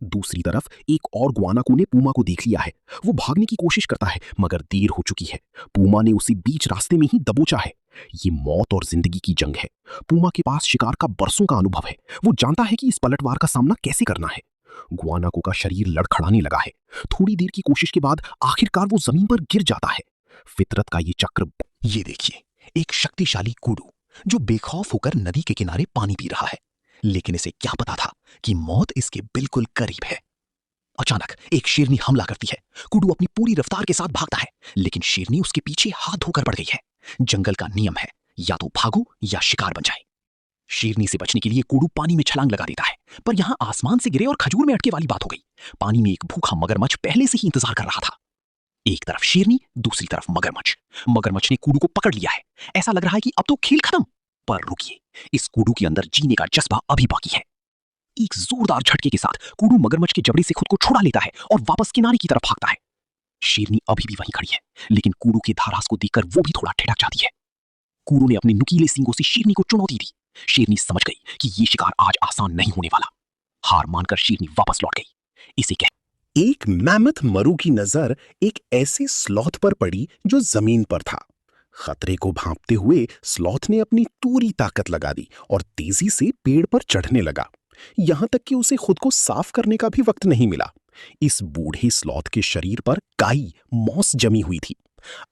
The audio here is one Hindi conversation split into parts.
दूसरी तरफ एक और गुआनाको ने पूमा को देख लिया है। वो भागने की कोशिश करता है मगर देर हो चुकी है। पूमा ने उसे बीच रास्ते में ही दबोचा है। ये मौत और जिंदगी की जंग है। पूमा के पास शिकार का बरसों का अनुभव है। वो जानता है कि इस पलटवार का सामना कैसे करना है। गुआनाको का शरीर लड़खड़ाने लगा है। थोड़ी देर की कोशिश के बाद आखिरकार वो जमीन पर गिर जाता है। फितरत का ये चक्र। ये देखिए, एक शक्तिशाली कुडू जो बेखौफ होकर नदी के किनारे पानी पी रहा है। लेकिन इसे क्या पता था कि मौत इसके बिल्कुल करीब है। अचानक एक शेरनी हमला करती है। कुडू अपनी पूरी रफ्तार के साथ भागता है, लेकिन शेरनी उसके पीछे हाथ धोकर पड़ गई है। जंगल का नियम है, या तो भागो या शिकार बन जाए। शेरनी से बचने के लिए कुडू पानी में छलांग लगा देता है, पर यहां आसमान से गिरे और खजूर में अटके वाली बात हो गई। पानी में एक भूखा मगरमच्छ पहले से ही इंतजार कर रहा था। एक तरफ शेरनी, दूसरी तरफ मगरमच्छ। मगरमच्छ ने कुडू को पकड़ लिया है। ऐसा लग रहा है कि अब तो खेल खत्म। पर रुकिए, इस कुडू के अंदर जीने का जज्बा अभी बाकी है। एक जोरदार झटके के साथ कुडू मगरमच्छ के जबड़े से खुद को छुड़ा लेता है और वापस किनारे की तरफ भागता है। शेरनी अभी भी वहीं खड़ी है, लेकिन कुडू के धारास को देखकर वो भी थोड़ा ठिठक जाती है। कुडू ने अपने नुकीले सींगों से शेरनी को चुनौती दी। शेरनी समझ गई कि ये शिकार आज आसान नहीं होने वाला। हार मानकर शेरनी वापस लौट गई। इसे कह एक मैमथ मरु की नजर एक ऐसे स्लॉथ पर पड़ी जो जमीन पर था। खतरे को भांपते हुए स्लॉथ ने अपनी पूरी ताकत लगा दी और तेजी से पेड़ पर चढ़ने लगा। यहां तक कि उसे खुद को साफ करने का भी वक्त नहीं मिला। इस बूढ़े स्लॉथ के शरीर पर काई मॉस जमी हुई थी।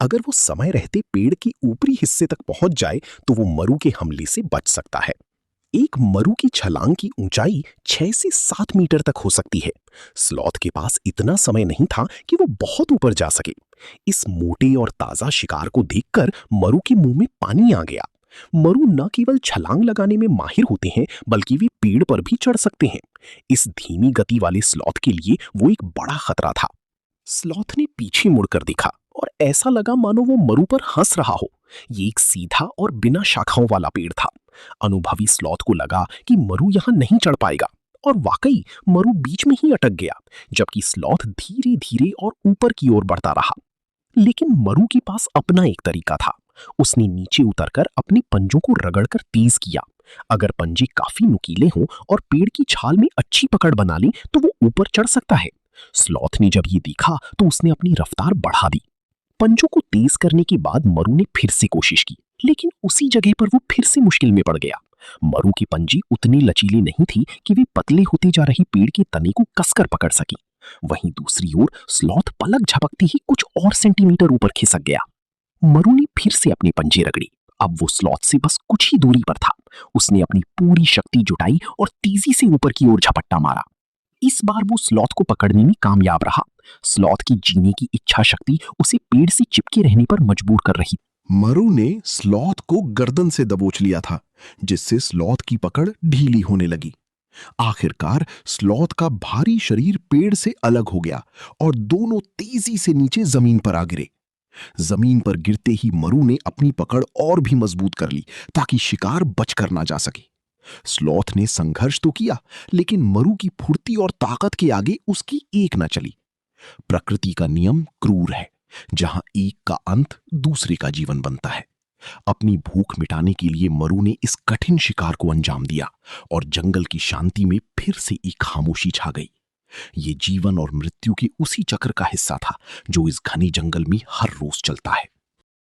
अगर वो समय रहते पेड़ के ऊपरी हिस्से तक पहुंच जाए तो वो मरु के हमले से बच सकता है। एक मरु की छलांग की ऊंचाई 6 से 7 मीटर तक हो सकती है। स्लॉथ के पास इतना समय नहीं था कि वो बहुत ऊपर जा सके। इस मोटे और ताजा शिकार को देखकर मरु के मुंह में पानी आ गया। मरु न केवल छलांग लगाने में माहिर होते हैं, बल्कि वे पेड़ पर भी चढ़ सकते हैं। इस धीमी गति वाले स्लॉथ के लिए वो एक बड़ा खतरा था। स्लॉथ ने पीछे मुड़कर देखा और ऐसा लगा मानो वो मरु पर हंस रहा हो। ये एक सीधा और बिना शाखाओं वाला पेड़ था। अनुभवी स्लॉथ को लगा कि मरु यहां नहीं चढ़ पाएगा, और वाकई मरु बीच में ही अटक गया, जबकि स्लॉथ धीरे धीरे और ऊपर की ओर बढ़ता रहा। लेकिन मरु के पास अपना एक तरीका था। उसने नीचे उतरकर अपने पंजों को रगड़कर तेज किया। अगर पंजे काफी नुकीले हों और पेड़ की छाल में अच्छी पकड़ बना ले तो वो ऊपर चढ़ सकता है। स्लॉथ ने जब ये देखा तो उसने अपनी रफ्तार बढ़ा दी। पंजों को तेज करने के बाद मरु ने फिर से कोशिश की, लेकिन उसी जगह पर वो फिर से मुश्किल में पड़ गया। मरु की पंजी उतनी लचीली नहीं थी कि वे पतले होते जा रहे पेड़ के तने को कसकर पकड़ सकी। वहीं दूसरी ओर स्लॉथ पलक झपकते ही कुछ और सेंटीमीटर ऊपर खिसक गया। मरु ने फिर से अपने पंजे रगड़ी। अब वो स्लॉथ से बस कुछ ही दूरी पर था। उसने अपनी पूरी शक्ति जुटाई और तेजी से ऊपर की ओर झपट्टा मारा। इस बार वो स्लॉथ को पकड़ने में कामयाब रहा। स्लॉथ की जीने की इच्छा शक्ति उसे पेड़ से चिपके रहने पर मजबूर कर रही। मरु ने स्लॉथ को गर्दन से दबोच लिया था, जिससे स्लॉथ की पकड़ ढीली होने लगी। आखिरकार स्लॉथ का भारी शरीर पेड़ से अलग हो गया और दोनों तेजी से नीचे जमीन पर आ गिरे। जमीन पर गिरते ही मरु ने अपनी पकड़ और भी मजबूत कर ली ताकि शिकार बचकर ना जा सके। स्लॉथ ने संघर्ष तो किया, लेकिन मरु की फुर्ती और ताकत के आगे उसकी एक न चली। प्रकृति का नियम क्रूर है, जहां एक का अंत दूसरे का जीवन बनता है। अपनी भूख मिटाने के लिए मरु ने इस कठिन शिकार को अंजाम दिया और जंगल की शांति में फिर से एक खामोशी छा गई। ये जीवन और मृत्यु के उसी चक्र का हिस्सा था जो इस घने जंगल में हर रोज चलता है।